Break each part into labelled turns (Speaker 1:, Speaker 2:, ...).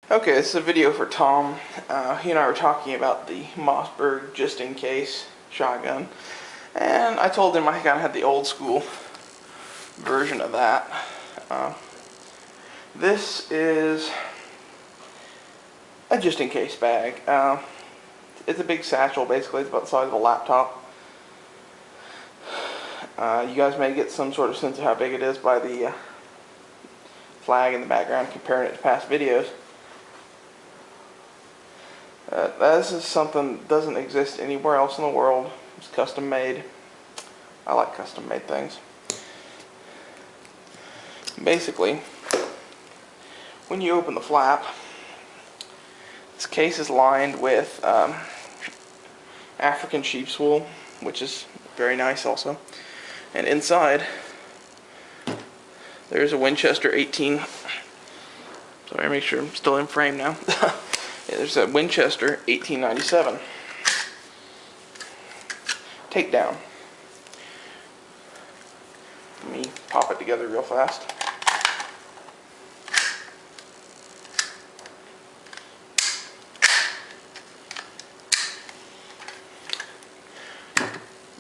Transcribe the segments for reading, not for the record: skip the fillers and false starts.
Speaker 1: Okay, this is a video for Tom. He and I were talking about the Mossberg just in case shotgun, and I told him I kind of had the old school version of that. This is a just in case bag. It's a big satchel, basically. It's about the size of a laptop. You guys may get some sort of sense of how big it is by the flag in the background, comparing it to past videos. This is something that doesn't exist anywhere else in the world. It's custom made. I like custom made things. Basically, when you open the flap, this case is lined with African sheep's wool, which is very nice also. And inside, there's a Winchester 18. Sorry, make sure I'm still in frame now. Yeah, there's a Winchester 1897 takedown. Let me pop it together real fast.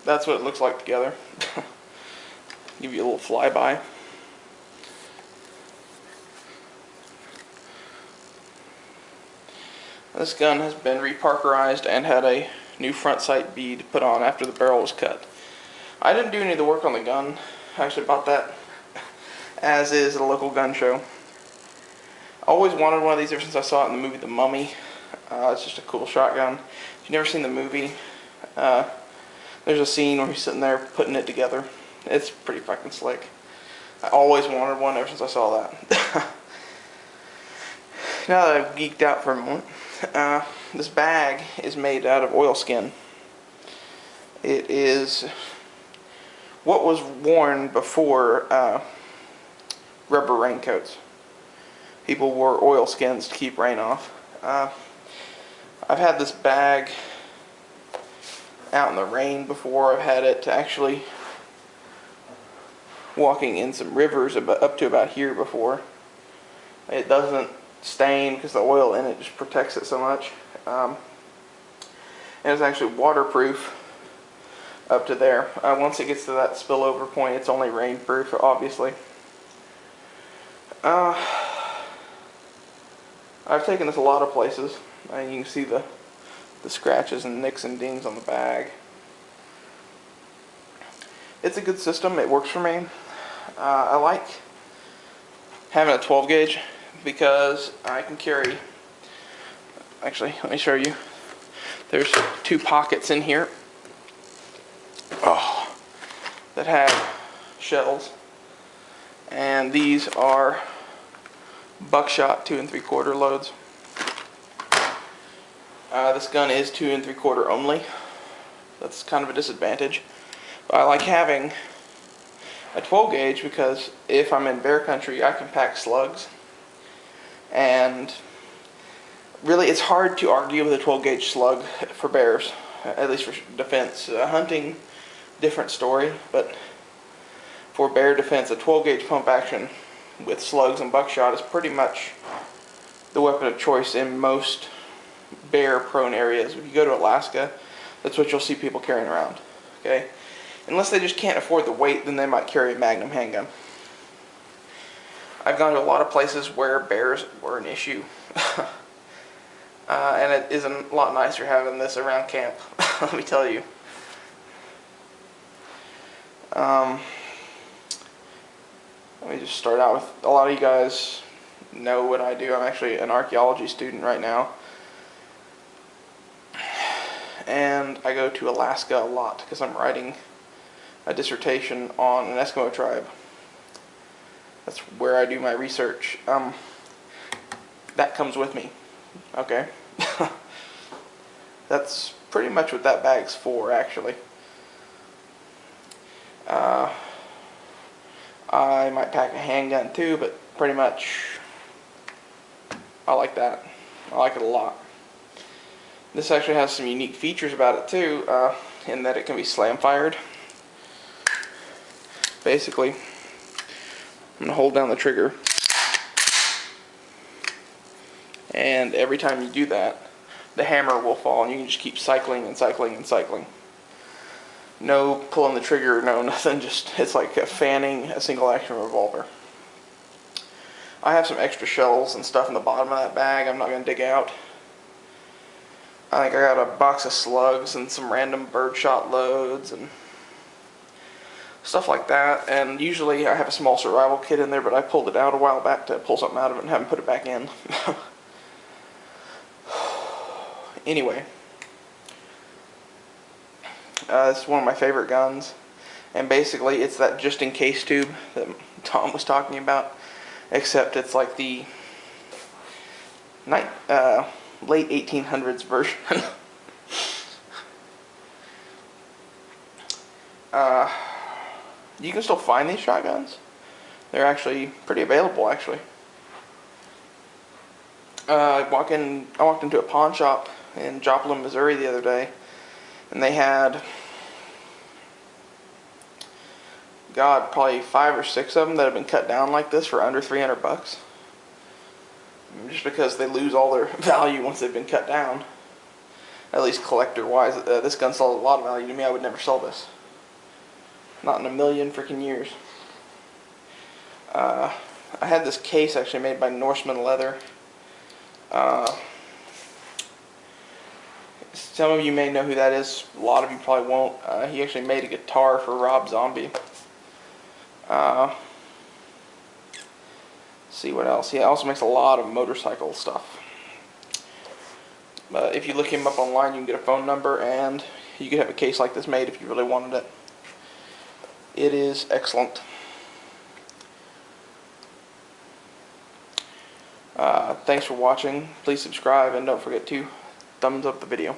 Speaker 1: That's what it looks like together. Give you a little flyby. This gun has been reparkerized and had a new front sight bead put on after the barrel was cut. I didn't do any of the work on the gun. I actually bought that as is at a local gun show. I always wanted one of these ever since I saw it in the movie The Mummy. It's just a cool shotgun. If you've never seen the movie, there's a scene where he's sitting there putting it together. It's pretty fucking slick. I always wanted one ever since I saw that. Now that I've geeked out for a moment, this bag is made out of oilskin. It is what was worn before rubber raincoats. People wore oilskins to keep rain off. I've had this bag out in the rain before. I've had it actually walking in some rivers up to about here before. It doesn't stain because the oil in it just protects it so much. And it's actually waterproof up to there. Once it gets to that spillover point, it's only rainproof, obviously. I've taken this a lot of places. You can see the scratches and nicks and dings on the bag. It's a good system. It works for me. I like having a 12 gauge because I can carry, actually let me show you, there's two pockets in here that have shells, and these are buckshot 2 3/4 loads. This gun is 2 3/4 only. That's kind of a disadvantage. But I like having a 12 gauge because if I'm in bear country, I can pack slugs. And really, it's hard to argue with a 12 gauge slug for bears, at least for defense. Hunting, different story, but for bear defense, a 12 gauge pump action with slugs and buckshot is pretty much the weapon of choice in most bear prone areas. If you go to Alaska, that's what you'll see people carrying around. Okay, unless they just can't afford the weight, then they might carry a Magnum handgun. I've gone to a lot of places where bears were an issue. And it is a lot nicer having this around camp, let me tell you. Let me just start out with, a lot of you guys know what I do. I'm actually an archaeology student right now. And I go to Alaska a lot because I'm writing a dissertation on an Eskimo tribe. That's where I do my research. That comes with me. Okay. That's pretty much what that bag's for, actually. I might pack a handgun too, but pretty much I like that. I like it a lot. This actually has some unique features about it too, in that it can be slam fired. Basically, I'm going to hold down the trigger And every time you do that, the hammer will fall, and you can just keep cycling and cycling and cycling. No pulling the trigger, no nothing, just it's like fanning a single action revolver. I have some extra shells and stuff in the bottom of that bag I'm not going to dig out. I think I got a box of slugs and some random birdshot loads and stuff like that. And usually I have a small survival kit in there, but I pulled it out a while back to pull something out of it and haven't put it back in. Anyway, this is one of my favorite guns, and basically it's that just in case tube that Tom was talking about, except it's like the late 1800s version. You can still find these shotguns. They're actually pretty available, actually. I walked into a pawn shop in Joplin, Missouri the other day, and they had, God, probably 5 or 6 of them that have been cut down like this for under $300. Just because they lose all their value once they've been cut down. At least collector-wise, this gun sells a lot of value to me. I would never sell this. Not in a million freaking years. I had this case actually made by Norseman Leather. Some of you may know who that is. A lot of you probably won't. He actually made a guitar for Rob Zombie. See what else. He also makes a lot of motorcycle stuff. If you look him up online, you can get a phone number, and you could have a case like this made if you really wanted it. It is excellent. Thanks for watching. Please subscribe, and don't forget to thumbs up the video.